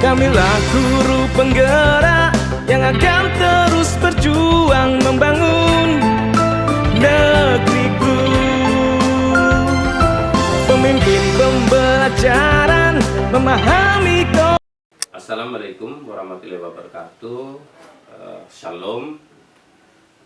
Kamilah guru penggerak yang akan terus berjuang membangun negeriku. Pemimpin pembelajaran memahami Assalamualaikum warahmatullahi wabarakatuh. Shalom.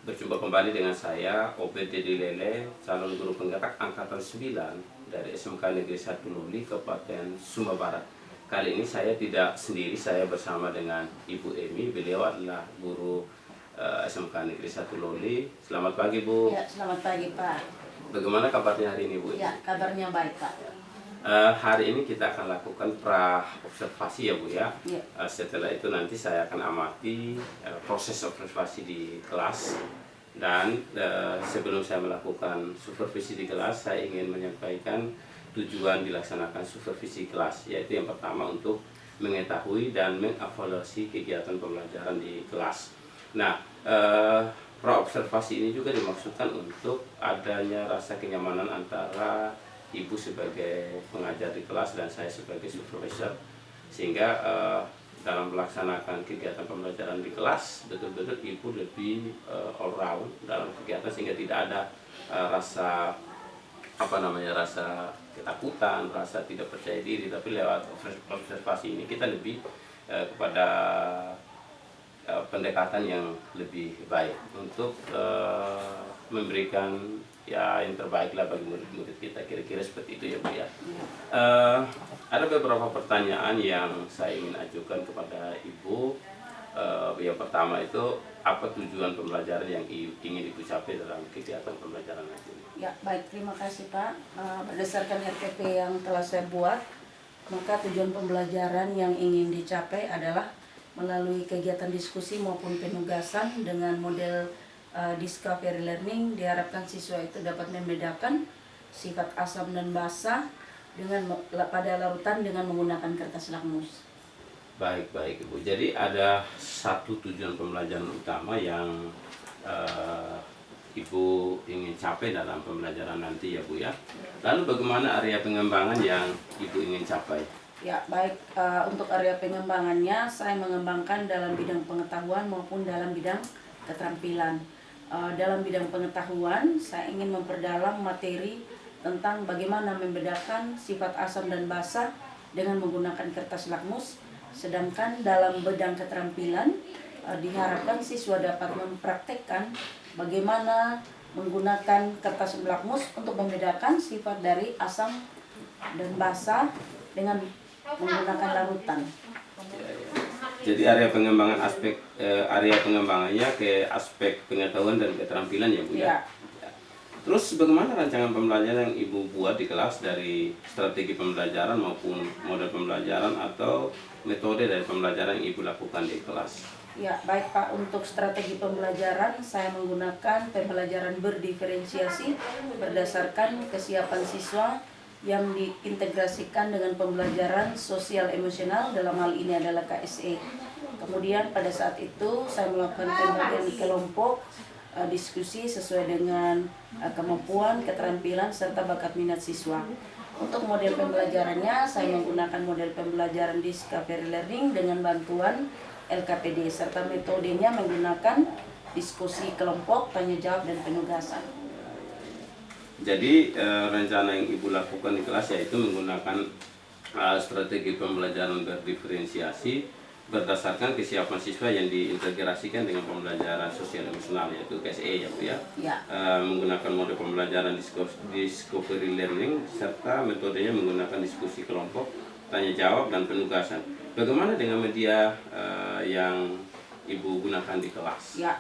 Berjumpa kembali dengan saya Obed Dedi Lele, calon guru penggerak angkatan 9 dari SMK Negeri 1 Luli, Kabupaten Sumba Barat. Kali ini saya tidak sendiri, saya bersama dengan Ibu Emi. Beliau adalah guru SMK Negeri 1 Luli. Selamat pagi, Bu. Ya, selamat pagi, Pak. Bagaimana kabarnya hari ini, Bu? Ya, kabarnya baik, Pak. Hari ini kita akan lakukan pra-observasi ya, Bu ya. Ya. Setelah itu nanti saya akan amati proses observasi di kelas. Dan sebelum saya melakukan supervisi di kelas, saya ingin menyampaikan tujuan dilaksanakan supervisi kelas, yaitu yang pertama untuk mengetahui dan mengevaluasi kegiatan pembelajaran di kelas. Nah, pra-observasi ini juga dimaksudkan untuk adanya rasa kenyamanan antara Ibu sebagai pengajar di kelas dan saya sebagai supervisor, sehingga dalam melaksanakan kegiatan pembelajaran di kelas betul-betul Ibu lebih all round dalam kegiatan, sehingga tidak ada rasa rasa ketakutan, rasa tidak percaya diri. Tapi lewat observasi ini kita lebih kepada pendekatan yang lebih baik untuk memberikan ya yang terbaik lah bagi murid-murid kita, kira-kira seperti itu ya, Bu ya. Ada beberapa pertanyaan yang saya ingin ajukan kepada Ibu. Yang pertama itu, apa tujuan pembelajaran yang ingin Ibu capai dalam kegiatan pembelajaran nanti? Ya, baik, terima kasih, Pak. Berdasarkan RPP yang telah saya buat, maka tujuan pembelajaran yang ingin dicapai adalah melalui kegiatan diskusi maupun penugasan dengan model discovery learning. Diharapkan siswa itu dapat membedakan sifat asam dan basa pada larutan dengan menggunakan kertas lakmus. Baik, Ibu. Jadi ada satu tujuan pembelajaran utama yang Ibu ingin capai dalam pembelajaran nanti ya, Bu ya. Lalu bagaimana area pengembangan yang Ibu ingin capai? Ya, baik, untuk area pengembangannya saya mengembangkan dalam bidang pengetahuan maupun dalam bidang keterampilan. Dalam bidang pengetahuan, saya ingin memperdalam materi tentang bagaimana membedakan sifat asam dan basa dengan menggunakan kertas lakmus. Sedangkan dalam bidang keterampilan, diharapkan siswa dapat mempraktekkan bagaimana menggunakan kertas lakmus untuk membedakan sifat dari asam dan basa dengan menggunakan larutan. Jadi area pengembangannya ke aspek pengetahuan dan keterampilan ya, Bu ya. Terus bagaimana rancangan pembelajaran yang Ibu buat di kelas, dari strategi pembelajaran maupun model pembelajaran atau metode dari pembelajaran yang Ibu lakukan di kelas? Ya, baik, Pak. Untuk strategi pembelajaran, saya menggunakan pembelajaran berdiferensiasi berdasarkan kesiapan siswa yang diintegrasikan dengan pembelajaran sosial emosional, dalam hal ini adalah KSE. Kemudian pada saat itu saya melakukan pembagian kelompok, diskusi sesuai dengan kemampuan, keterampilan, serta bakat minat siswa. Untuk model pembelajarannya, saya menggunakan model pembelajaran discovery learning dengan bantuan LKPD, serta metodenya menggunakan diskusi kelompok, tanya jawab, dan penugasan. Jadi rencana yang Ibu lakukan di kelas yaitu menggunakan strategi pembelajaran berdiferensiasi berdasarkan kesiapan siswa yang diintegrasikan dengan pembelajaran sosial emosional, yaitu KSE ya, Bu ya. Menggunakan model pembelajaran discovery learning serta metodenya menggunakan diskusi kelompok, tanya jawab, dan penugasan. Bagaimana dengan media yang Ibu gunakan di kelas? Ya,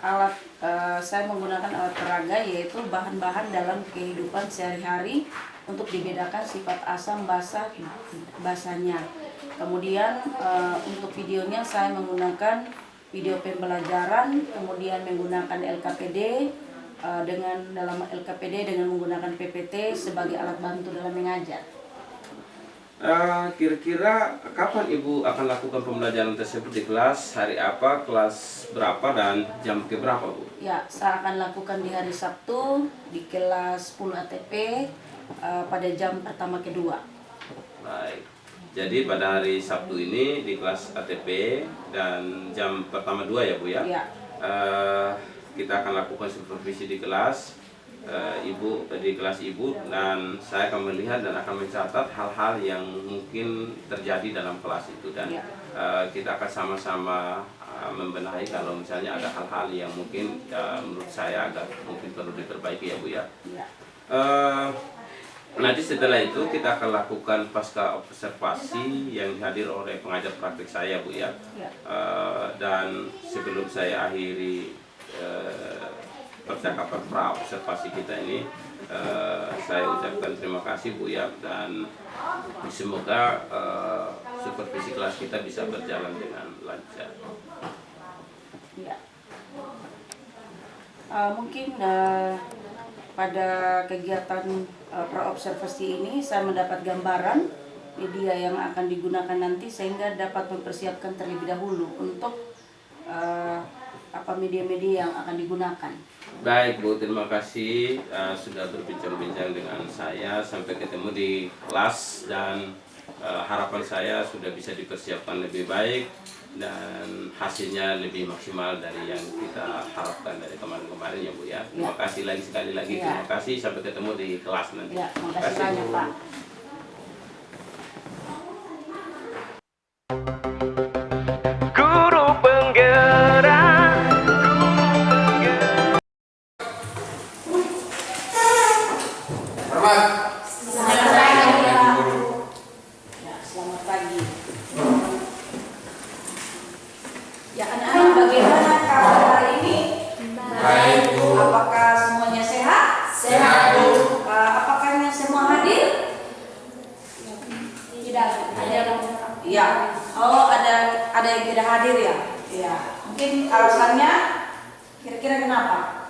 saya menggunakan alat peraga, yaitu bahan-bahan dalam kehidupan sehari-hari untuk dibedakan sifat asam basanya. Kemudian untuk videonya saya menggunakan video pembelajaran, kemudian menggunakan LKPD dalam LKPD dengan menggunakan PPT sebagai alat bantu dalam mengajar. Kira-kira kapan Ibu akan lakukan pembelajaran tersebut di kelas? Hari apa, kelas berapa, dan jam keberapa, Bu? Ya, saya akan lakukan di hari Sabtu di kelas 10 ATP pada jam pertama kedua. Baik. Jadi pada hari Sabtu ini di kelas ATP dan jam pertama 2 ya Bu ya. Ya. Kita akan lakukan supervisi di kelas ibu di kelas ibu, dan saya akan melihat dan akan mencatat hal-hal yang mungkin terjadi dalam kelas itu, dan Ya. kita akan sama-sama membenahi kalau misalnya ada hal-hal yang mungkin menurut saya agak mungkin perlu diperbaiki ya Bu ya. Ya. Nanti setelah itu kita akan lakukan pasca observasi yang hadir oleh pengajar praktik saya Bu ya. Ya. Dan sebelum saya akhiri percakapan pra observasi kita ini, saya ucapkan terima kasih Bu ya, dan semoga supervisi kelas kita bisa berjalan dengan lancar. Ya. Mungkin pada kegiatan pra-observasi ini saya mendapat gambaran media yang akan digunakan nanti, sehingga dapat mempersiapkan terlebih dahulu untuk media-media yang akan digunakan. Baik Bu, terima kasih sudah berbincang-bincang dengan saya. Sampai ketemu di kelas, dan harapan saya sudah bisa dipersiapkan lebih baik dan hasilnya lebih maksimal dari yang kita harapkan dari kemarin-kemarin ya Bu ya. Terima kasih lagi sekali lagi. Ya. Terima kasih, sampai ketemu di kelas nanti. Ya, terima kasih banyak Bu. Pak. Guru penggerak. Ya, selamat pagi. Ya, anak-anak, bagaimana kabar hari ini? Baik, Bu. Apakah semuanya sehat? Sehat, Bu. Apakah semua hadir? Tidak ada. Iya. Oh, ada yang tidak hadir ya? Iya. Mungkin alasannya kira-kira kenapa?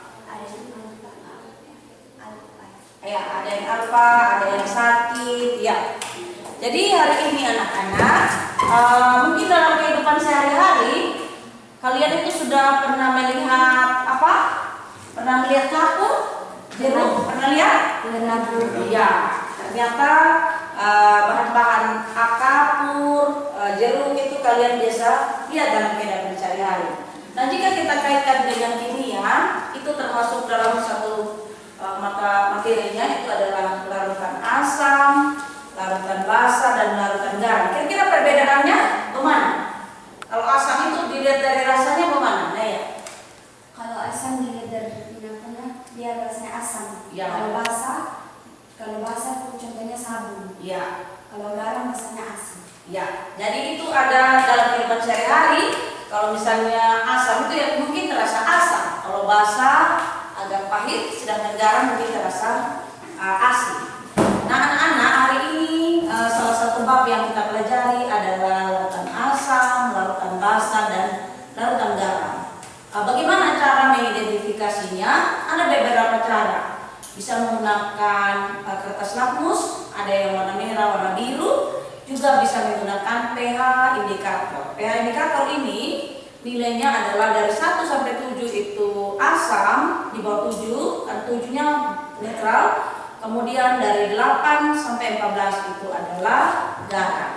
Ya, ada yang alfa, ada yang sakit, ya. Jadi hari ini anak-anak, mungkin dalam kehidupan sehari-hari kalian itu sudah pernah melihat apa? Pernah melihat kapur? Jeruk? Pernah lihat? Iya. Ternyata bahan-bahan kapur, jeruk itu kalian biasa lihat dalam kehidupan sehari-hari. Nah, jika kita kaitkan dengan kimia, itu termasuk dalam satu mata materinya, itu adalah larutan asam, larutan basa, dan larutan garam. Kira-kira perbedaannya bagaimana? Kalau asam itu dilihat dari rasanya bagaimana? Nah ya. Kalau asam dilihat dari benang-benang, dia rasanya asam. Ya. Kalau basa contohnya sabun. Ya. Kalau garam rasanya asam. Ya. Jadi itu ada dalam kehidupan sehari-hari. Kalau misalnya asam itu ya mungkin terasa asam. Kalau basa agak pahit, sedangkan garam mungkin terasa asin. Nah, anak-anak, hari ini salah satu bab yang kita pelajari adalah larutan asam, larutan basa, dan larutan garam. Bagaimana cara mengidentifikasinya? Ada beberapa cara. Bisa menggunakan kertas lakmus, ada yang warna merah, warna biru, juga bisa menggunakan pH indikator. pH indikator ini nilainya adalah dari 1 sampai 7 itu asam, di bawah 7, kan 7-nya netral. Kemudian dari 8 sampai 14 itu adalah garam.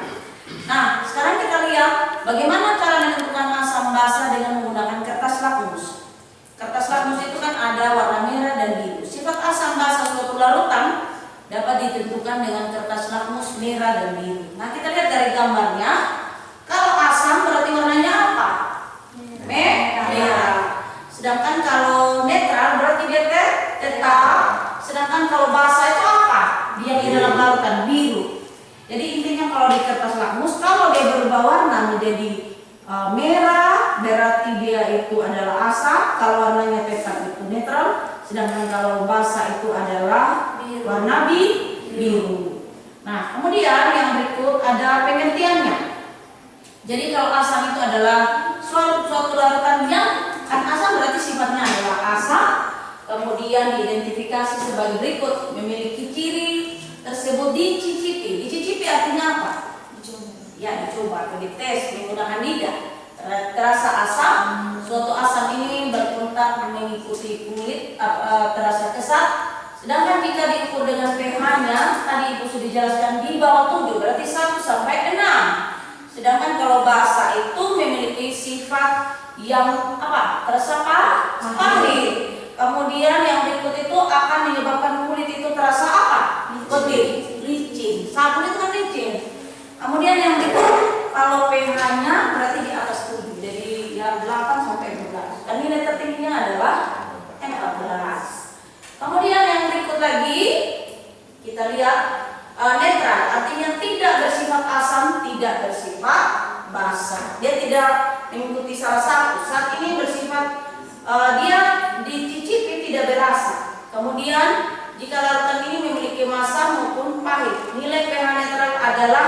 Nah, sekarang kita lihat bagaimana cara menentukan asam basa dengan menggunakan kertas lakmus. Kertas lakmus itu kan ada warna merah dan biru. Sifat asam basa suatu larutan dapat ditentukan dengan kertas lakmus merah dan biru. Nah, kita lihat dari gambarnya. Kalau asam berarti warnanya apa? Merah. Sedangkan kalau netral berarti dia tetap. Sedangkan kalau basa itu apa? Dia di dalam larutan biru. Jadi intinya kalau di kertas lakmus, kalau dia berubah warna menjadi merah, berarti dia itu adalah asam. Kalau warnanya tetap itu netral. Sedangkan kalau basa itu adalah warna biru. Nah, kemudian yang berikut ada pengertiannya. Jadi kalau asam itu adalah suatu larutan yang kan asam berarti sifatnya adalah asam. Kemudian diidentifikasi sebagai berikut, memiliki ciri tersebut dicicipi. Dicicipi artinya apa? Ya, dicoba atau dites menggunakan lidah. Terasa asam, suatu asam ini berkontak mengikuti kulit, terasa kesat. Sedangkan jika diukur dengan pH-nya, tadi Ibu sudah dijelaskan di bawah 7, berarti 1 sampai 6. Sedangkan kalau basa itu memiliki sifat yang apa? Terasa pahit. Kemudian yang berikut itu akan menyebabkan kulit itu terasa apa? Pedih, licin. Sabun itu kan licin. Kemudian yang berikut kalau pH-nya berarti di atas 7, jadi ya 8 sampai 12. Dan nilai tertingginya adalah 14. Kemudian yang berikut lagi kita lihat netral, artinya tidak bersifat asam, tidak bersifat basa. Dia tidak mengikuti salah satu. Saat ini bersifat dia dicicipi tidak berasa. Kemudian jika larutan ini memiliki massa maupun pahit, nilai pH netral adalah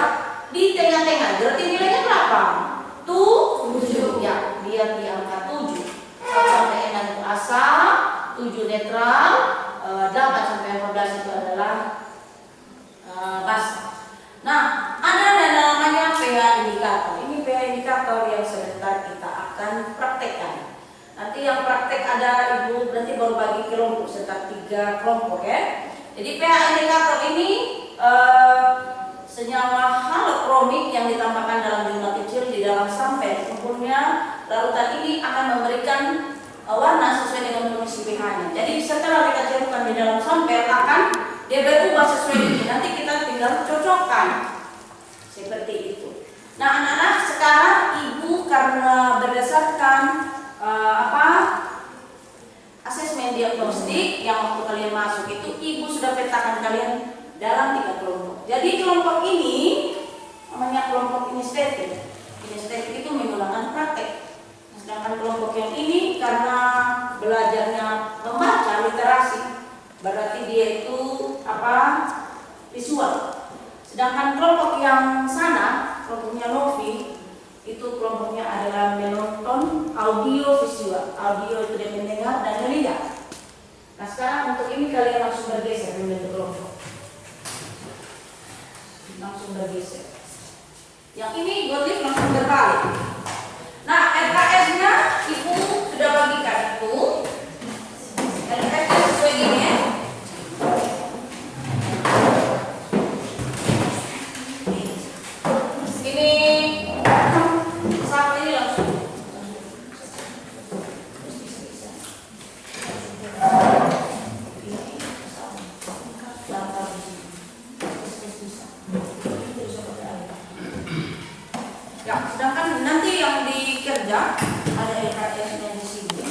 di tengah-tengah. Berarti nilainya berapa? 7. Ya, dia di angka 7. 1 sampai 6 itu asam, 7 netral, 8 sampai 14 itu adalah basa. Nah, ada namanya pH indikator. Ini pH indikator yang sebentar kita akan praktekkan. Nanti yang praktek ada ibu nanti baru bagi kelompok serta 3 kelompok ya. Jadi pH indikator ini senyawa halokromik yang ditambahkan dalam jumlah kecil di dalam sampel. Umumnya larutan ini akan memberikan warna sesuai dengan fungsi pH-nya. Jadi setelah kita cairkan di dalam sampel akan dia berubah sesuai ini. Nanti kita tinggal cocokkan seperti itu. Nah anak-anak, sekarang ibu karena berdasarkan asesmen diagnostik yang waktu kalian masuk itu ibu sudah petakan kalian dalam 3 kelompok. Jadi kelompok ini namanya kelompok kinestetik. Kinestetik itu menggunakan praktek. Sedangkan kelompok yang ini karena belajarnya membaca literasi, berarti dia itu visual. Sedangkan kelompok yang sana, kelompoknya Novi, itu kelompoknya adalah menonton audio visual. Audio itu dia mendengar dan melihat. Nah sekarang untuk ini kalian langsung bergeser membentuk kelompok. Langsung bergeser. Yang ini Gottlieb langsung berbalik. Nah RKS-nya ibu sudah bagikan itu. RKS sesuai ini ya. Ya, sedangkan nanti yang dikerja ada LKS-nya di sini.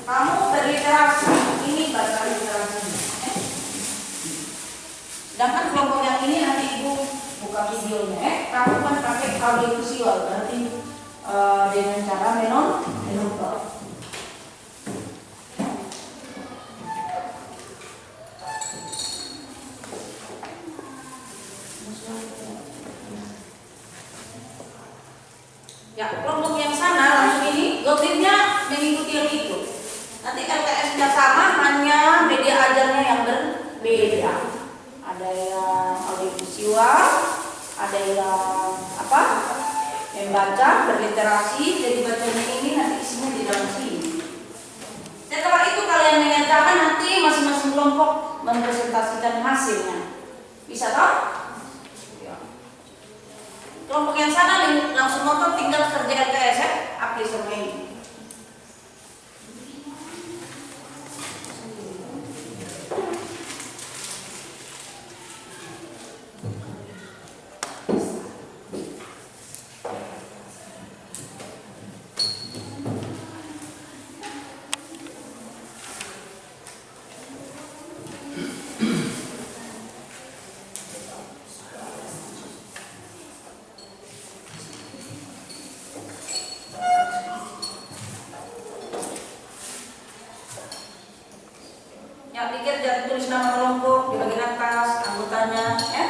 Kamu berliterasi, ini baca literasinya. Sedangkan kelompok yang ini nanti ibu buka videonya. Kamu kan pakai audio visual, berarti dengan cara menonton. Ya, kelompok yang sana langsung ini Gottliebnya mengikuti yang itu. Nanti LKS-nya sama, hanya media ajarnya yang berbeda. Ada yang audiovisual, ada yang membaca, berliterasi. Jadi bacanya ini nanti isinya di dalam sini. Setelah itu kalian menyatakan nanti masing-masing kelompok mempresentasikan hasilnya. Bisa toh? Kelompok yang sana langsung nonton, tinggal kerja LKS ya, apli semua ini. Yang dikerja tulis nama kelompok di bagian atas, anggotanya, ya.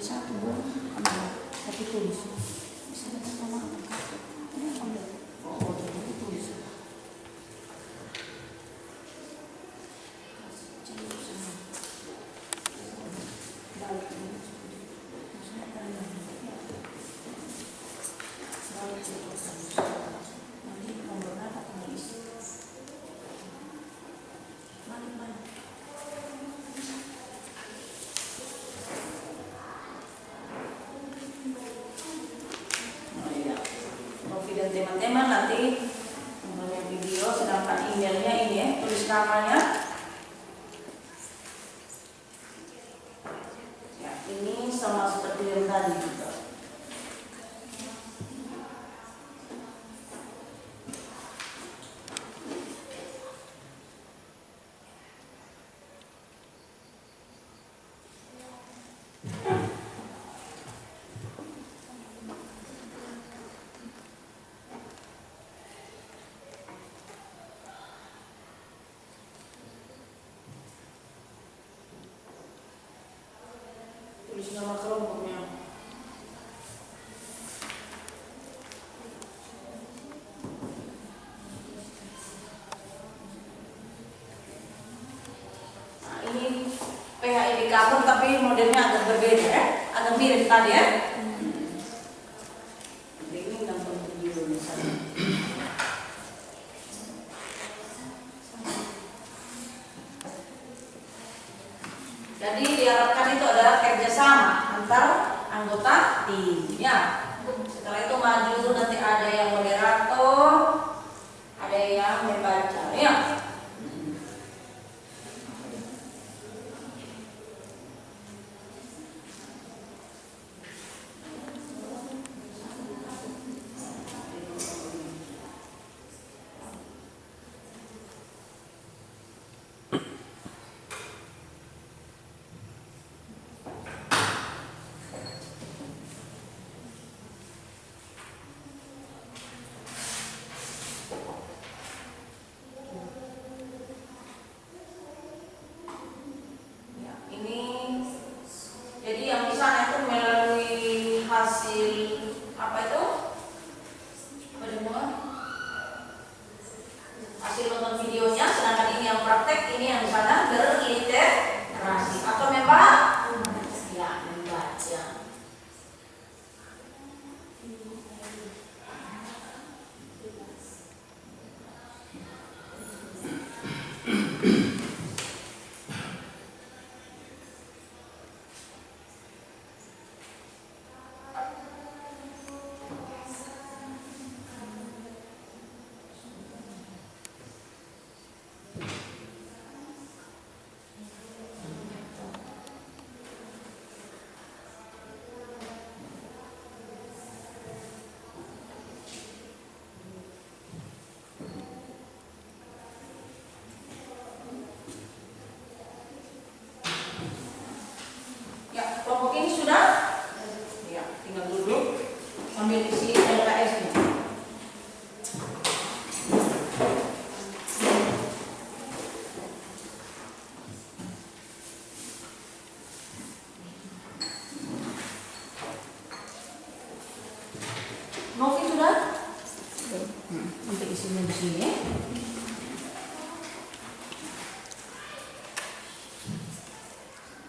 satu boleh ambil, tapi tulis. Bisa dapat sama kartu. Ini ambil. Oh, jadi tulis. Dan teman-teman nanti mempunyai video, sedangkan emailnya ini ya, tulis namanya. Ya, ini sama seperti yang tadi juga. Tulis nama kelompoknya. Nah, ini PH indikator tapi modelnya agak berbeda ya, agak mirip tadi ya. Ini 67 misalnya. Jadi diharapkan itu adalah kerjasama antar anggota tim. Ya. Setelah itu maju nanti ada yang moderator, ada yang membaca. Ya. Jadi yang di sana itu melalui hasil apa itu? Pertemuan hasil nonton videonya, sedangkan ini yang praktek, ini yang di sana berliterasi atau membaca. Ya, membaca. Ya, kelompok ini sudah? Ya, tinggal duduk sambil isi LKS-nya. Novi sudah? Nanti isinya di sini.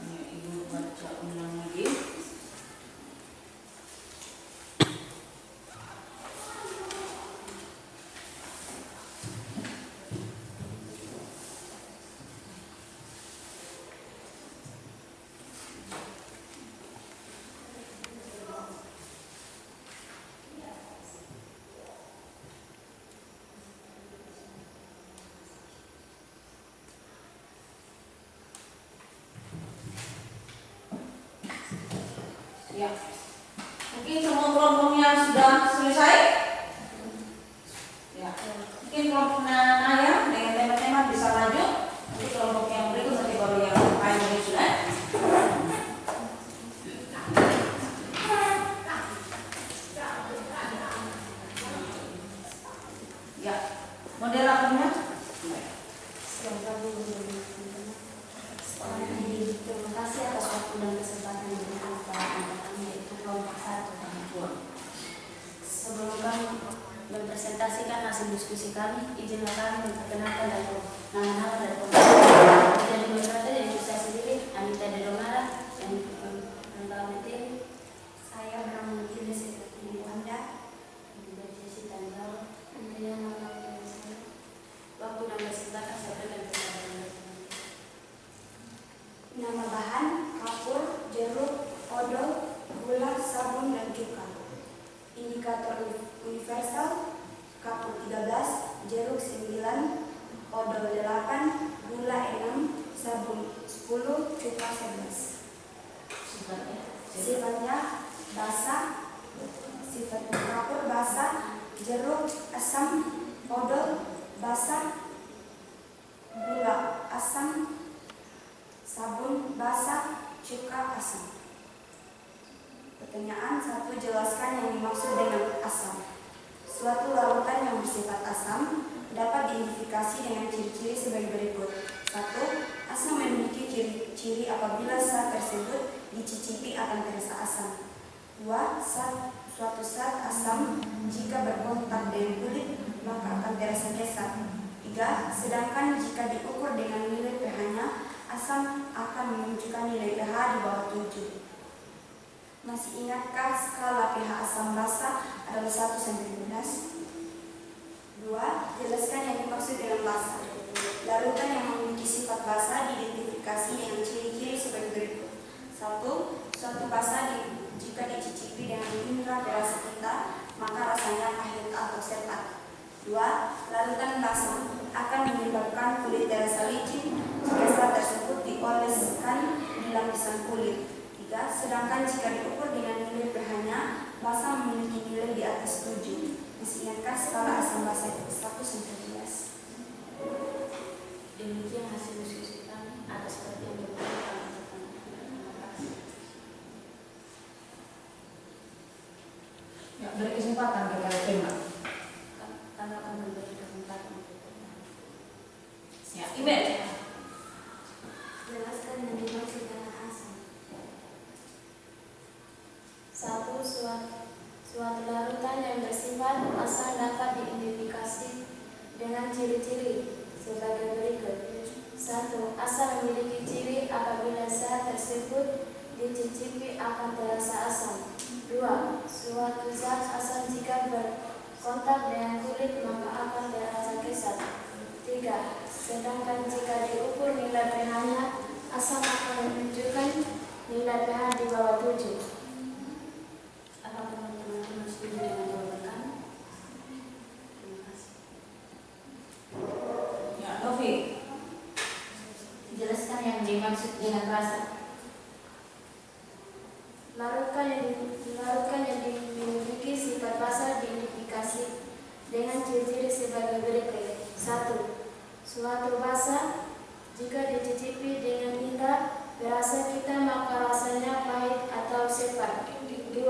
Ibu baca ulang lagi. Ya, mungkin semua kelompoknya sudah selesai. Ya, mungkin kelompok Naya dengan teman-teman bisa lanjut. Nanti kelompok yang berikut nanti baru yang lain ini sudah. Ya, moderatornya. Terima kasih atas waktu dan kesempatan yang diberikan kepada mempresentasikan hasil diskusi kami. Izinlah kami memperkenalkan dan nama-nama dari pemerintah. Jadi berkata dari saya sendiri, Anita Dedomara, dan Lengkap Materi. Saya Bram Julius Sekretari Wanda, dari sesi Tanjau. Yang nama saya. Waktu dan kesempatan saya berikan kepada nama bahan, kapur, jeruk, odol, gula, sabun, dan cuka. Indikator universal, kapur 13, jeruk 9, odol 8, gula 6, sabun 10, cuka 11. Sifatnya basah, sifat kapur basah, jeruk asam, odol basah, gula asam, sabun basah, cuka asam. Pertanyaan 1. Jelaskan yang dimaksud dengan asam. Suatu larutan yang bersifat asam dapat diidentifikasi dengan ciri-ciri sebagai berikut. 1. Asam memiliki ciri-ciri apabila saat tersebut dicicipi akan terasa asam. 2. Suatu saat asam jika berkontak dengan kulit maka akan terasa kesat. 3. Sedangkan jika diukur dengan nilai pH-nya, asam akan menunjukkan nilai pH di bawah 7. Masih ingatkah skala pH asam basa adalah 1-15? 2. Jelaskan yang dimaksud dengan basa. Larutan yang memiliki sifat basa diidentifikasi dengan ciri-ciri sebagai berikut. 1. Suatu basa jika dicicipi dengan indera perasa kita, maka rasanya pahit atau sepat. 2. Larutan basa akan menyebabkan kulit terasa licin jika saat tersebut dioleskan di lapisan kulit. 3. Sedangkan jika diukur dengan nilai pH-nya, basa memiliki nilai di atas 7. Masih ingatkah skala asam basa 1-11? Demikian hasil diskusi kami atas perhatian yang diberikan. Ya, beri kesempatan kepada tema. Kami akan memberi kesempatan. Ya, email. Jelaskan yang dimaksud dengan asam. 1. Suatu larutan yang bersifat asam dapat diidentifikasi dengan ciri-ciri sebagai berikut. 1. Asam memiliki ciri apabila zat tersebut dicicipi akan terasa asam. 2. Suatu zat asam jika berkontak dengan kulit maka akan terasa kesat. 3. Sedangkan jika diukur nilai pH-nya, asam akan menunjukkan nilai pH di bawah 7. Apakah teman-teman setuju dengan jawaban kami? Terima kasih. Ya, Novi. Jelaskan yang dimaksud dengan basa. Larutan yang dimiliki sifat basa diidentifikasi dengan ciri-ciri sebagai berikut. 1. Suatu basa jika dicicipi dengan indera perasa kita maka rasanya pahit atau sepat. 2.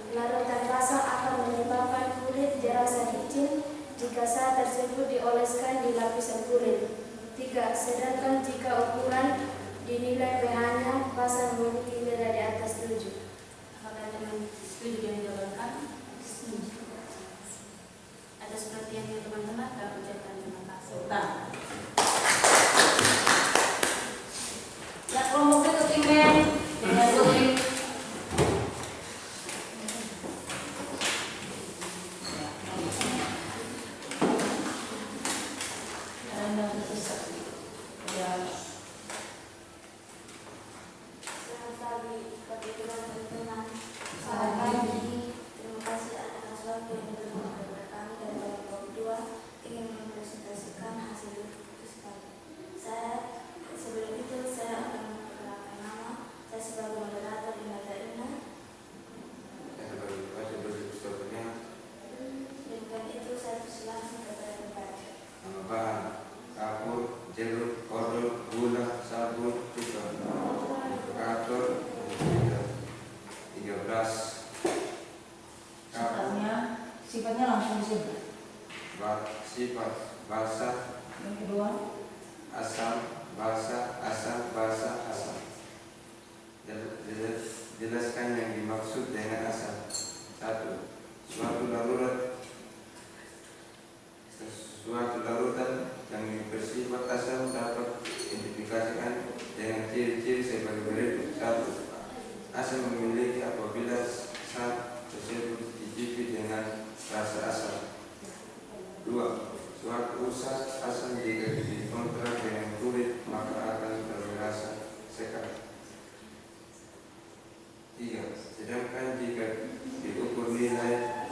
Larutan basa akan menyebabkan kulit terasa licin jika saat tersebut dioleskan di lapisan kulit. 3. Sedangkan jika ukuran dinilai pH-nya, basa memiliki nilai di atas 7. Apakah teman setuju dengan jawaban kami? Atas perhatiannya teman-teman, kami ucapkan terima kasih. Nah, ya, kelompok berikut email dengan topik Selamat pagi, kebetulan teman-teman. Selamat pagi. Terima kasih atas waktu yang diberikan kepada kami dari kelompok 2 ingin mempresentasikan hasil diskusi kami. Sebelum itu saya akan memperkenalkan nama. Saya sebagai moderator di Mata Indah. Dengan itu saya persilahkan kepada pembaca. Nama bahan kapur, jeruk, odol, gula, sabun, cuka. Indikator 13. Sifatnya langsung disebut. Sifat basah, Yang kedua, asam, basah, asam, basah, asam. Jelaskan yang dimaksud dengan asam. 1. Suatu larutan suatu larutan yang bersifat asam dapat diidentifikasikan dengan ciri-ciri sebagai berikut. 1. Asam memiliki apabila zat tersebut dicicipi dengan rasa asam. 2. Suatu zat asam jika dikontak dengan kulit maka akan berrasa sekat. 3. Sedangkan jika diukur nilai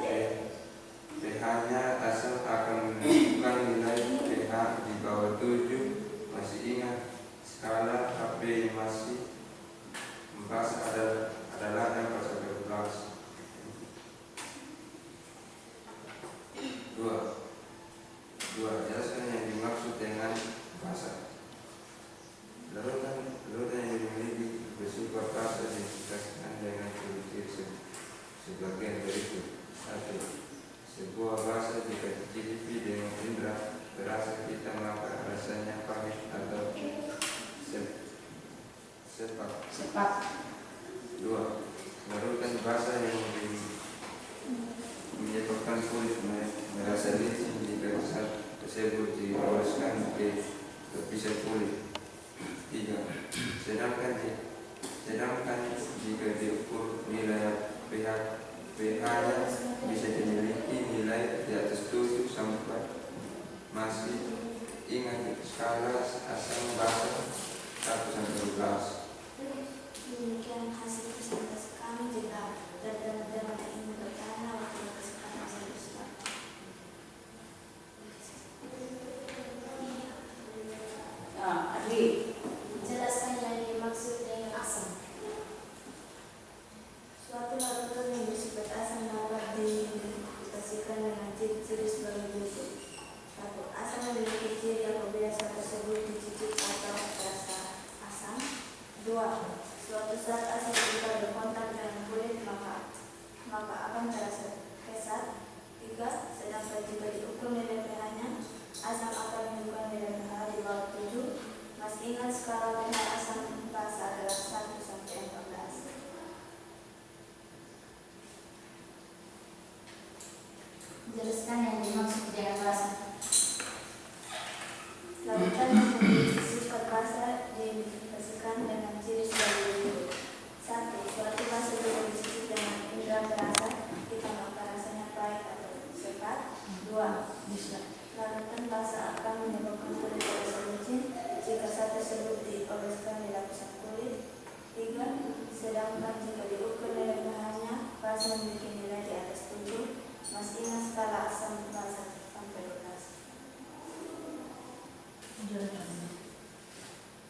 pH-nya, asam akan menunjukkan nilai pH di bawah 7. Masih ingat skala HB masih membahas adalah yang pasal 12. 2. Jelaskan yang dimaksud dengan basa. Larutan yang dimiliki bersifat basa dijelaskan dengan ciri-ciri sebagian berikut. 1. Sebuah basa jika dicicipi dengan indera berasa hitam maka rasanya pahit atau sepak. 2. Larutan basa yang menyebabkan kulit merasa licin jika zat tersebut dioleskan ke lapisan kulit. 3. Sedangkan jika diukur nilai pH-nya bisa dimiliki nilai di atas 7 sampai masih ingat skala asam basa 1 sampai 12. Demikian hasil presentasi kami. Jika teman-teman ingin bertanya waktu kesempatan saya bersiap. Adli. Jelaskan yang dimaksud dengan asam. Suatu larutan yang bersifat asam dapat diidentifikasikan dengan ciri-ciri sebagai berikut. 1. Asam memiliki ciri apabila zat tersebut dicicip atau terasa asam. 2. Suatu zat asam jika berkontak dengan kulit maka akan terasa kesat. 3. Sedangkan jika diukur nilai pH-nya, asam akan menunjukkan nilai pH di bawah 7. Masih ingat skala pH asam basa adalah 1 sampai 14. Jelaskan yang dimaksud dengan basa. Larutan yang memiliki sifat basa diidentifikasikan dengan ciri sebagai berikut. 1. Suatu basa jika dicicip dengan indera perasa hitam maka rasanya pahit atau sekat. 2. Larutan basa akan menyebabkan kulit terasa licin jika zat tersebut dioleskan di lapisan kulit. 3. Sedangkan jika diukur nilai pH-nya, basa memiliki nilai di atas 7. Masih ingat skala asam basa sampai 12.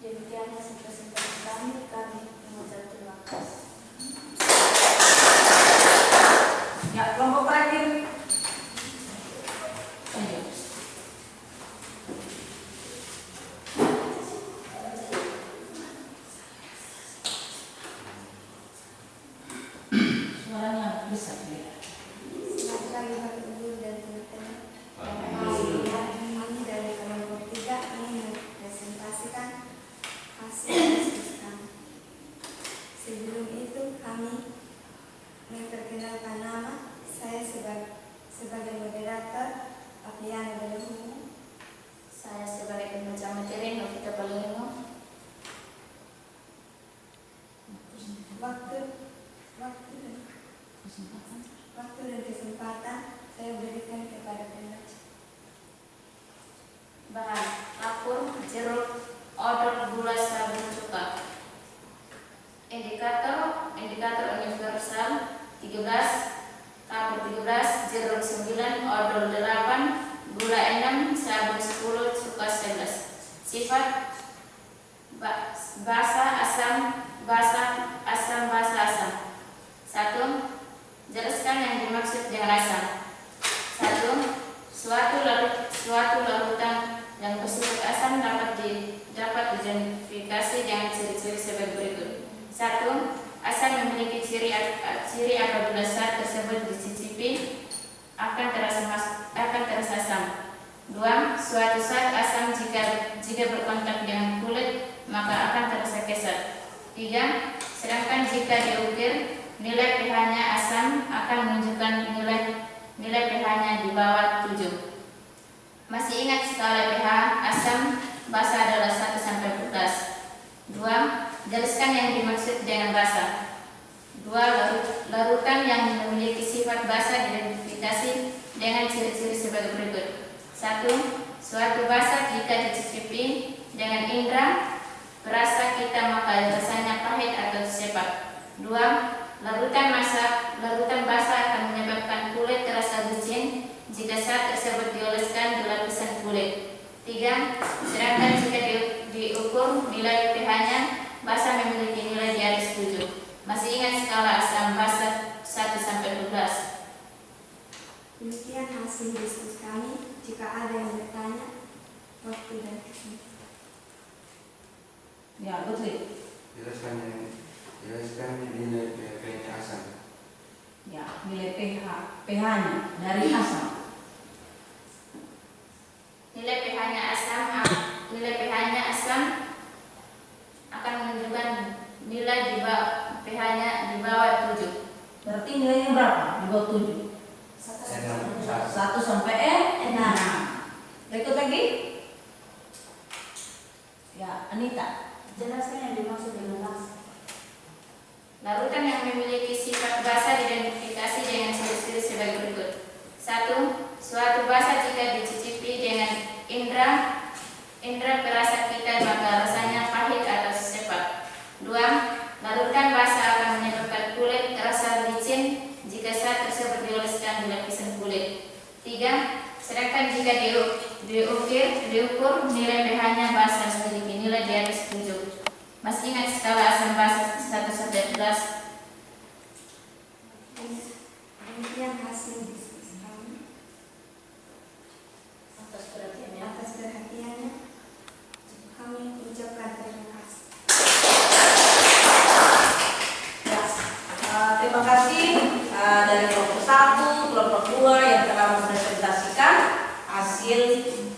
Demikian hasil presentasi kami mengucap terima kasih. Ya, kelompok terakhir. Suaranya bisa ya. Selamat pagi Bapak Ibu dan teman-teman. Kami dari kelompok 3 ingin mempresentasikan hasil diskusi kami. Sebelum itu kami memperkenalkan nama. Saya sebagai moderator Apriana Belehumu. Saya sebagai pembaca materi Novita Palungo. Waktu dan kesempatan saya berikan kepada pembaca. Bahan: kapur, jeruk, odol, gula, sabun, cuka. Indikator universal 13, kapur 13, jeruk 9, odol 8, gula 6, sabun 10, cuka 11. Sifat: basa, asam, basa, asam, basa, asam. 1. Jelaskan yang dimaksud dengan asam. 1. Suatu larutan yang bersifat asam dapat diidentifikasi dengan ciri-ciri sebagai berikut. 1. Asam memiliki ciri apabila zat tersebut dicicipi akan terasa asam. 2. Suatu zat asam jika berkontak dengan kulit maka akan terasa kesat. 3. Sedangkan jika diukir nilai pH-nya asam akan menunjukkan nilai pH-nya di bawah 7. Masih ingat skala pH asam basa adalah 1 sampai 14. 2. Jelaskan yang dimaksud dengan basa. 2. Larutan yang memiliki sifat basa diidentifikasi dengan ciri-ciri sebagai berikut. 1. Suatu basa jika dicicipi dengan indera perasa kita maka rasanya pahit atau sepat. 2. Larutan basa akan menyebabkan kulit terasa licin jika saat tersebut dioleskan di lapisan kulit. 3. Sedangkan jika diukur nilai pH-nya, basa memiliki nilai di atas 7. Masih ingat skala asam basa 1 sampai 12. Demikian hasil diskusi kami. Jika ada yang bertanya, waktu dan Ya, betul. Jelaskan nilai pH-nya asam. Ya, nilai pH-nya dari asam. Nilai pH-nya asam akan menunjukkan nilai pH-nya di bawah 7. Berarti nilainya berapa? Di bawah 7. 1 sampai 6. Berikut lagi. Ya, Anita. jelaskan yang dimaksud dengan basa. Larutan yang memiliki sifat basa diidentifikasi dengan ciri-ciri sebagai berikut. 1. Suatu basa jika dicicipi dengan indera perasa kita maka rasanya pahit atau sepat. 2. Larutan basa akan menyebabkan kulit terasa licin jika saat tersebut dioleskan di lapisan kulit. 3. Sedangkan jika diukur nilai pH-nya basa memiliki nilai di atas 7. Masih ingat skala asam basa 1 sampai 11? Demikian hasil diskusi kami. Atas perhatiannya, kami ucapkan terima kasih. Ya, terima kasih dari kelompok 1, kelompok 2 yang telah mempresentasikan hasil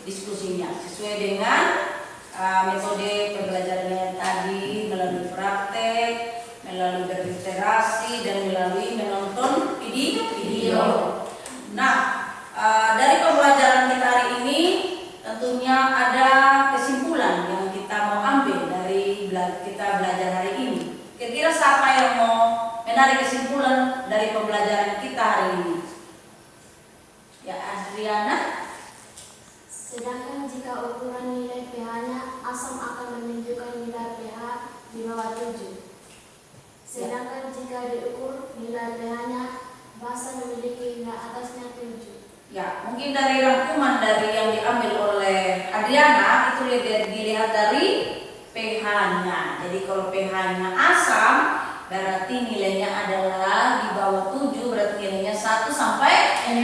diskusinya sesuai dengan metode pembelajaran yang tadi melalui praktek, melalui berliterasi dan melalui menonton video. Nah, dari pembelajaran kita hari ini tentunya ada kesimpulan yang kita mau ambil dari kita belajar hari ini. Kira-kira siapa yang mau menarik kesimpulan dari pembelajaran kita hari ini? Ya, Adriana. Sedangkan jika ukuran nilai pH-nya, asam akan menunjukkan nilai pH di bawah 7. Sedangkan jika diukur nilai pH-nya, basa memiliki nilai atasnya 7. Ya, mungkin dari rangkuman dari yang diambil oleh Adriana itu dilihat dari pH-nya. Jadi kalau pH-nya asam, berarti nilainya adalah di bawah 7, berarti nilainya 1 sampai 6.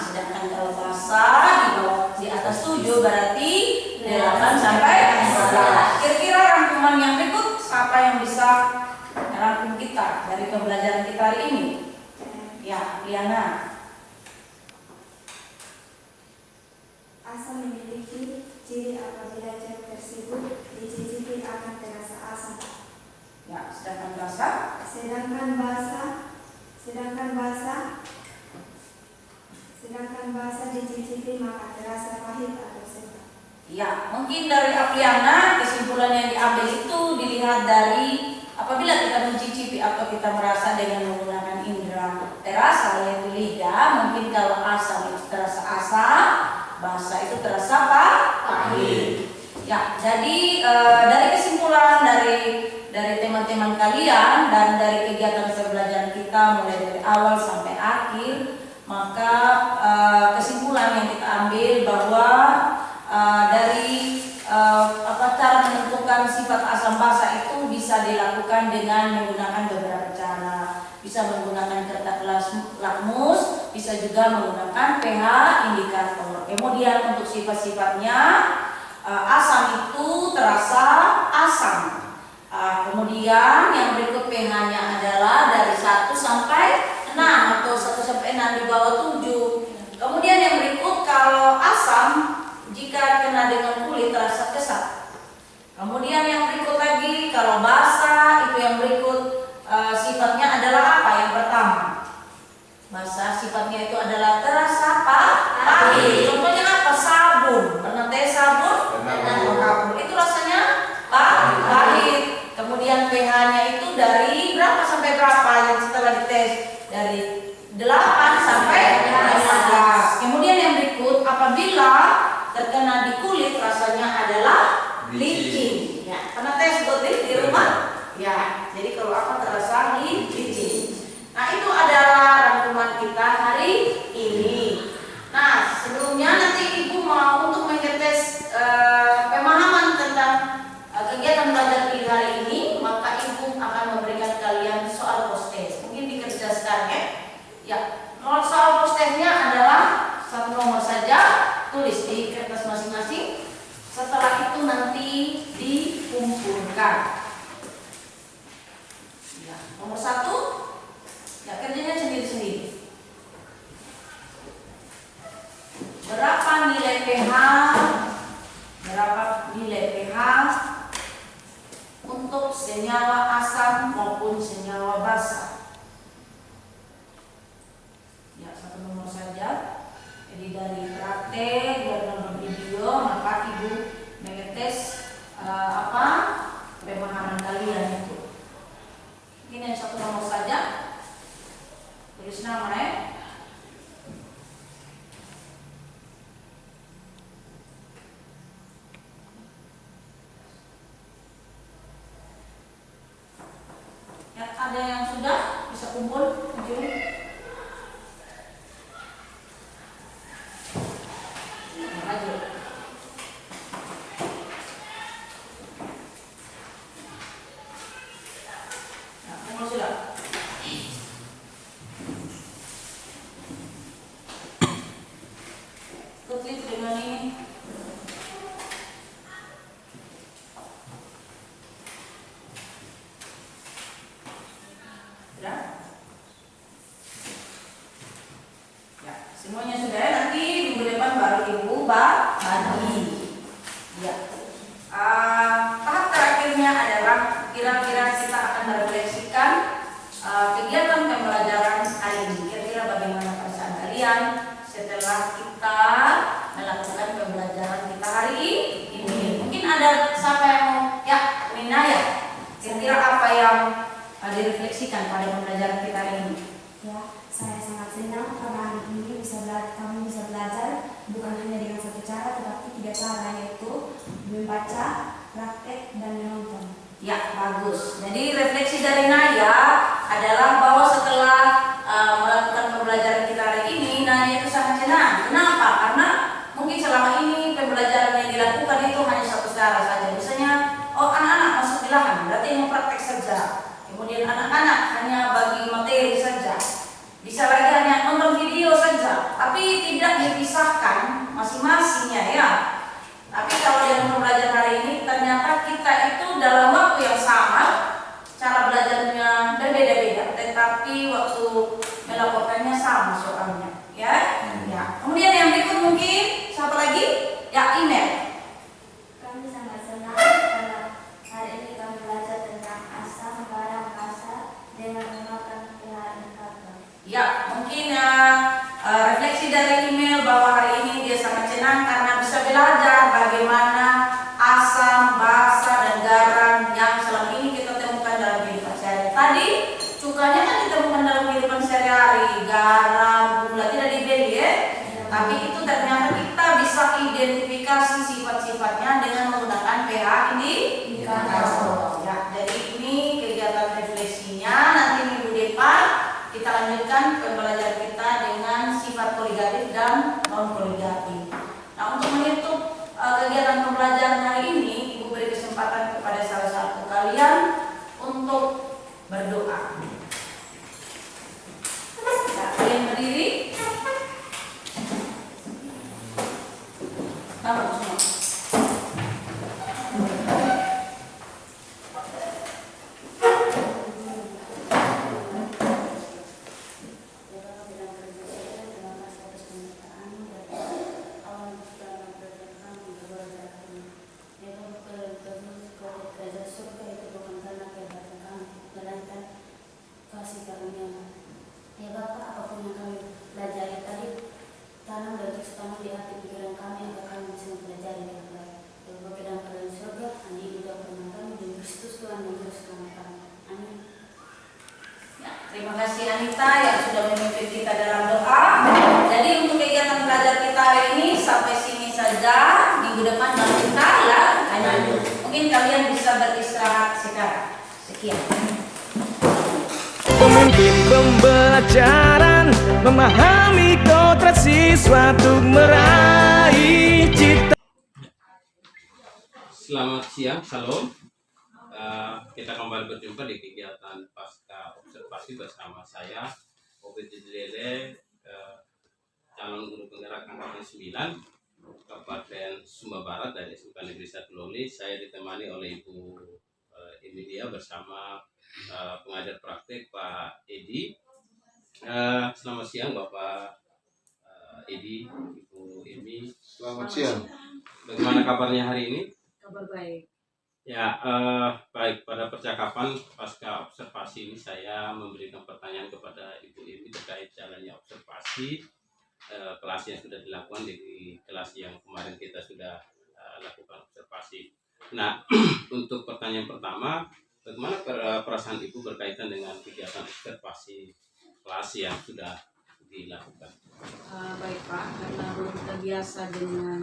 Sedangkan kalau basa di atas 7 berarti 8 sampai 11. Kira-kira rangkuman yang berikut siapa yang bisa merangkum kita dari pembelajaran kita hari ini? Ya, Liana. Asam memiliki ciri apabila zat tersebut dicicipi akan terasa asam. Ya, sedangkan basa. Sedangkan basa dicicipi maka terasa pahit atau sepat. Ya, mungkin dari Apriana kesimpulan yang diambil itu dilihat dari apabila kita mencicipi atau kita merasa dengan menggunakan indera terasa yaitu lidah, mungkin kalau asam itu terasa asam, basa itu terasa pahit. Ya, jadi dari kesimpulan dari teman-teman kalian dan dari kegiatan pembelajaran kita mulai dari awal sampai akhir, maka kesimpulan yang kita ambil bahwa dari cara menentukan sifat asam basa itu bisa dilakukan dengan menggunakan beberapa cara. Bisa menggunakan kertas lakmus, bisa juga menggunakan pH indikator. Kemudian untuk sifat-sifatnya, asam itu terasa asam. Kemudian yang berikut pH-nya adalah dari 1 sampai 6 atau 1 sampai 6 di bawah 7. Kemudian yang berikut kalau asam jika kena dengan kulit terasa kesat. Kemudian yang berikut lagi kalau basa itu yang berikut sifatnya adalah apa? Yang pertama, basa sifatnya itu adalah terasa pahit. Contohnya apa? berikut apabila terkena di kulit rasanya adalah licin. Ya, pernah tes buat di rumah? Ya, jadi kalau apa terasa licin. Nah, itu adalah rangkuman kita hari ini. Nah, sebelumnya nanti Ibu mau untuk mengetes pemahaman tentang kegiatan belajar di hari ini, maka Ibu akan memberikan kalian soal post-test. Mungkin dikerjakan ya. Ya, soal post-testnya adalah satu nomor saja, tulis di kertas masing-masing. Setelah itu nanti dikumpulkan. Ya, nomor 1, ya kerjanya sendiri-sendiri. Berapa nilai pH? Berapa nilai pH untuk senyawa asam maupun senyawa basa? Ya, satu nomor saja. Jadi dari praktek, dari nomor video, maka Ibu mengetes pemahaman kalian itu. Ini yang satu nomor saja. Tulis nama ya. Ya, ada yang sudah bisa kumpul? Tulis dengan ini. Sudah? Ya, semuanya sudah ya. Nanti minggu depan baru Ibu bagi. Ya. Tahap terakhirnya adalah kira-kira kita akan merefleksikan kegiatan pembelajaran hari ini. Kira-kira bagaimana perasaan kalian setelah kita melakukan pembelajaran kita hari ini. Mungkin ada siapa yang mau? Ya, Nina ya. Kira-kira apa yang direfleksikan pada pembelajaran kita hari ini? Ya, saya sangat senang karena hari ini kami bisa belajar bukan hanya dengan satu cara, tetapi 3 cara, yaitu membaca, praktek, dan menonton. Ya, bagus. Jadi refleksi dari Naya adalah bahwa setelah melakukan pembelajaran kita hari ini, Naya itu sangat senang. Kenapa? Karena mungkin selama ini pembelajaran yang dilakukan itu hanya satu cara saja. Misalnya, anak-anak masuk di lahan, berarti mau praktek saja. Kemudian anak-anak hanya bagi materi saja. Bisa lagi hanya nonton video saja, tapi tidak dipisahkan masing-masingnya ya. Tapi kalau dengan pembelajaran hari ini, ternyata kita itu dalam waktu yang sama, cara belajarnya berbeda-beda, tetapi waktu melaporkannya sama soalnya, ya. Ya. Kemudian yang berikut mungkin siapa lagi? Ya, email. Kami sangat senang karena hari ini kami belajar tentang asam, garam, basa dengan menggunakan pH indikator. Ya, mungkin refleksi dari email bahwa hari ini dia sangat senang karena bisa belajar bagaimana asam, basa, dan garam yang selama ini kita temukan dalam kehidupan sehari-hari. Tadi cukanya kan ditemukan dalam kehidupan sehari-hari, garam, gula tidak dibeli ya. Tapi itu ternyata kita bisa identifikasi sifat-sifatnya dengan menggunakan pH indikator. Ya, jadi ini kegiatan refleksinya. Nanti minggu depan kita lanjutkan pembelajaran kita dengan sifat koligatif dan non koligatif. Nah, untuk menutup kegiatan pembelajaran hari ini, Ibu beri kesempatan kepada salah satu kalian untuk berdoa. Nah, kalian berdiri. Bangun semua. Kasih karunia. Ya Bapak, apapun yang kami pelajari tadi, tanam dan tanam di hati pikiran kami agar kami bisa mempelajari dengan baik. Ya Bapak, dalam kerajaan surga, andi juga pernah kami di Kristus Tuhan yang bersama kami. Amin. Ya, terima kasih Anita yang sudah memimpin kita dalam doa. Jadi untuk kegiatan belajar kita kita hari ini sampai sini saja. Minggu depan baru kita lanjut. Mungkin kalian bisa beristirahat sekarang. Sekian. Pemimpin pembelajaran memahami kodrat siswa untuk meraih cita. Selamat siang, salam. Kita kembali berjumpa di kegiatan pasca observasi bersama saya, Obed Lele, calon guru penggerak angkatan 9 Kabupaten Sumba Barat dari SMK Negeri 1 Loli. Saya ditemani oleh Ibu Emilia bersama pengajar praktek Pak Edi. Selamat siang Bapak Edi, Ibu Emi. Selamat siang. Bagaimana kabarnya hari ini? Kabar baik. Ya, baik. Pada percakapan pasca observasi ini saya memberikan pertanyaan kepada Ibu Emi terkait jalannya observasi kelas yang sudah dilakukan di kelas yang kemarin kita sudah lakukan observasi. Nah, untuk pertanyaan pertama, bagaimana perasaan Ibu berkaitan dengan kegiatan observasi kelas yang sudah dilakukan? Baik Pak, karena belum terbiasa dengan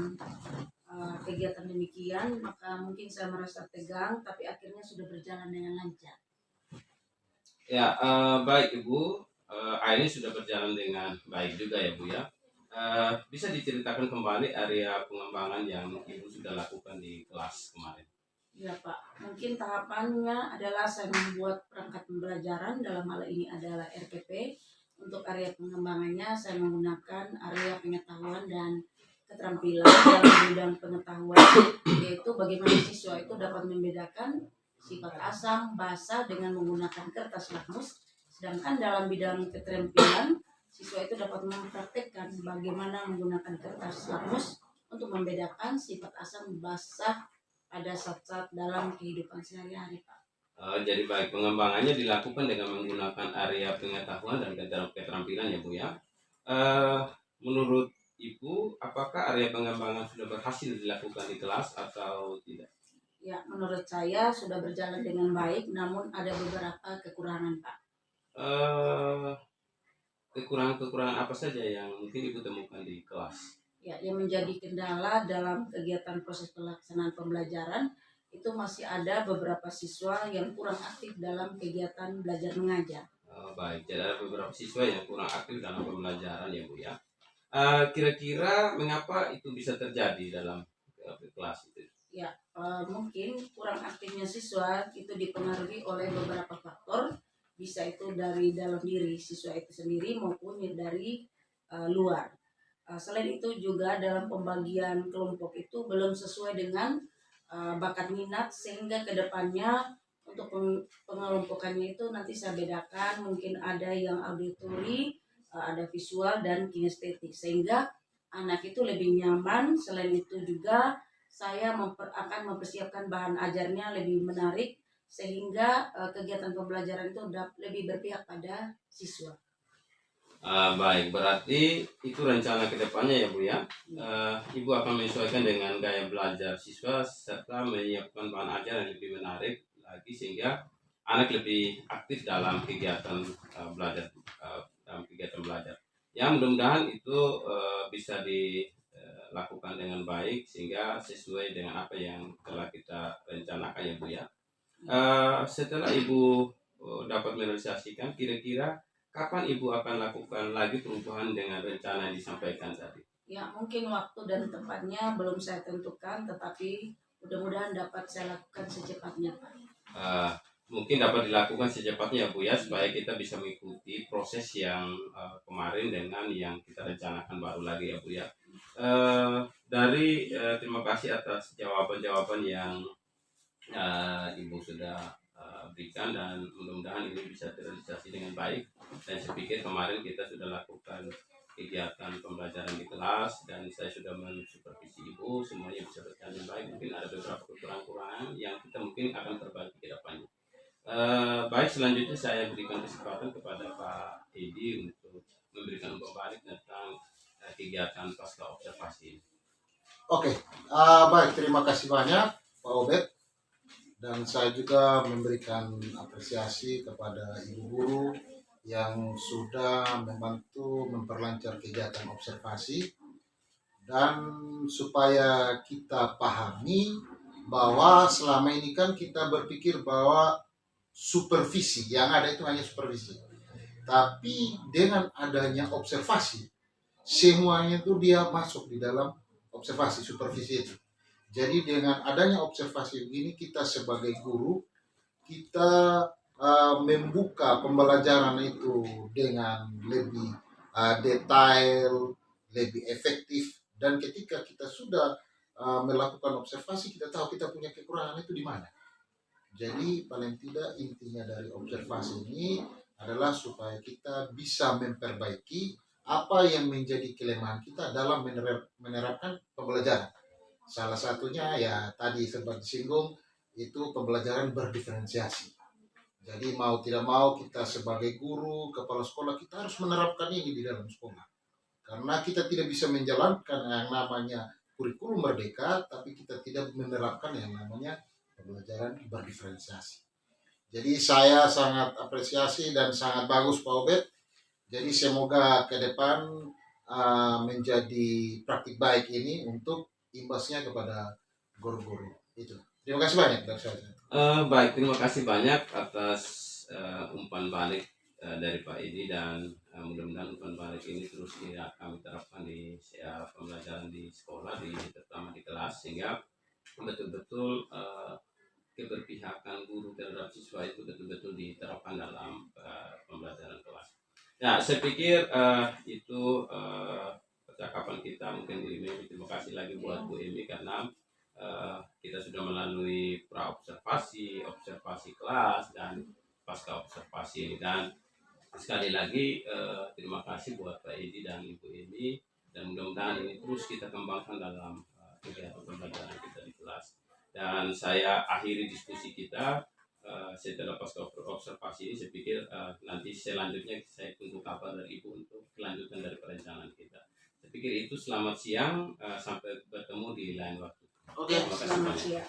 kegiatan demikian, maka mungkin saya merasa tegang, tapi akhirnya sudah berjalan dengan lancar. Ya, baik Ibu, ini sudah berjalan dengan baik juga ya Bu ya. Bisa diceritakan kembali area pengembangan yang Ibu sudah lakukan di kelas kemarin? Ya Pak, mungkin tahapannya adalah saya membuat perangkat pembelajaran, dalam hal ini adalah RPP. Untuk area pengembangannya saya menggunakan area pengetahuan dan keterampilan dalam bidang pengetahuan, yaitu bagaimana siswa itu dapat membedakan sifat asam, basa dengan menggunakan kertas lakmus. Sedangkan dalam bidang keterampilan, siswa itu dapat mempraktekkan bagaimana menggunakan kertas lakmus untuk membedakan sifat asam, basa pada saat-saat dalam kehidupan sehari-hari, Pak. Jadi baik, pengembangannya dilakukan dengan menggunakan area pengetahuan dan keterampilan ya Bu ya. Menurut Ibu, apakah area pengembangan sudah berhasil dilakukan di kelas atau tidak? Ya, menurut saya sudah berjalan dengan baik, namun ada beberapa kekurangan, Pak. Kekurangan-kekurangan apa saja yang mungkin Ibu temukan di kelas? Ya, yang menjadi kendala dalam kegiatan proses pelaksanaan pembelajaran itu masih ada beberapa siswa yang kurang aktif dalam kegiatan belajar mengajar. Baik, jadi ada beberapa siswa yang kurang aktif dalam pembelajaran ya Bu ya. Kira-kira mengapa itu bisa terjadi dalam kelas itu? Ya, mungkin kurang aktifnya siswa itu dipengaruhi oleh beberapa faktor, bisa itu dari dalam diri siswa itu sendiri maupun dari luar. Selain itu juga dalam pembagian kelompok itu belum sesuai dengan bakat minat, sehingga kedepannya untuk pengelompokannya itu nanti saya bedakan, mungkin ada yang auditori, ada visual dan kinestetik, sehingga anak itu lebih nyaman. Selain itu juga saya akan mempersiapkan bahan ajarnya lebih menarik, sehingga kegiatan pembelajaran itu lebih berpihak pada siswa. Baik, berarti itu rencana kedepannya ya Bu ya. Ibu akan menyesuaikan dengan gaya belajar siswa serta menyiapkan bahan ajar yang lebih menarik lagi sehingga anak lebih aktif dalam kegiatan belajar. Ya, mudah-mudahan itu bisa dilakukan dengan baik sehingga sesuai dengan apa yang telah kita rencanakan ya Bu ya. Setelah Ibu dapat merealisasikan, kira-kira kapan Ibu akan lakukan lagi perubahan dengan rencana yang disampaikan tadi? Ya, mungkin waktu dan tempatnya belum saya tentukan, tetapi mudah-mudahan dapat saya lakukan secepatnya, Pak. Mungkin dapat dilakukan secepatnya Bu ya, supaya kita bisa mengikuti proses yang kemarin dengan yang kita rencanakan baru lagi ya Bu ya. Terima kasih atas jawaban-jawaban yang Ibu sudah berikan dan mudah-mudahan ini bisa terrealisasi dengan baik. Dan saya pikir kemarin kita sudah lakukan kegiatan pembelajaran di kelas dan saya sudah mensupervisi Ibu, semuanya bisa berjalan dengan baik. Mungkin ada beberapa kekurangan yang kita mungkin akan perbaiki ke depannya. Baik, selanjutnya saya berikan kesempatan kepada Pak Edi untuk memberikan umpan balik tentang kegiatan pasca observasi. Oke, baik, terima kasih banyak Pak Obed. Dan saya juga memberikan apresiasi kepada Ibu Guru yang sudah membantu memperlancar kegiatan observasi dan supaya kita pahami bahwa selama ini kan kita berpikir bahwa supervisi yang ada itu hanya supervisi, tapi dengan adanya observasi semuanya itu dia masuk di dalam observasi supervisi itu. Jadi dengan adanya observasi begini kita sebagai guru kita membuka pembelajaran itu dengan lebih detail, lebih efektif, dan ketika kita sudah melakukan observasi kita tahu kita punya kekurangan itu di mana. Jadi paling tidak intinya dari observasi ini adalah supaya kita bisa memperbaiki apa yang menjadi kelemahan kita dalam menerapkan pembelajaran. Salah satunya ya tadi sempat disinggung itu pembelajaran berdiferensiasi. Jadi mau tidak mau kita sebagai guru, kepala sekolah kita harus menerapkan ini di dalam sekolah. Karena kita tidak bisa menjalankan yang namanya kurikulum merdeka, tapi kita tidak menerapkan yang namanya pembelajaran berdiferensiasi. Jadi saya sangat apresiasi dan sangat bagus Pak Obed. Jadi semoga ke depan menjadi praktik baik ini untuk imbasnya kepada guru-guru. Itu. Terima kasih banyak dari saya. Baik, terima kasih banyak atas umpan balik dari Pak Edi, dan mudah-mudahan umpan balik ini terus kami terapkan di pembelajaran di sekolah, terutama di kelas, sehingga betul-betul keberpihakan guru terhadap siswa itu betul-betul diterapkan dalam pembelajaran kelas. Ya, saya pikir itu percakapan kita mungkin Bu Emi. Terima kasih lagi buat Bu Emi karena kita sudah melalui pra-observasi, observasi kelas, dan pasca observasi ini. Dan sekali lagi terima kasih buat Pak Edi dan Ibu Emi, dan mudah-mudahan ini terus kita kembangkan dalam kegiatan pembelajaran kita di kelas. Dan saya akhiri diskusi kita setelah pasca observasi ini. Saya pikir nanti selanjutnya saya tunggu kabar dari Ibu untuk kelanjutan dari perencanaan kita. Saya pikir itu. Selamat siang, sampai bertemu di lain waktu. Oke, selamat siang.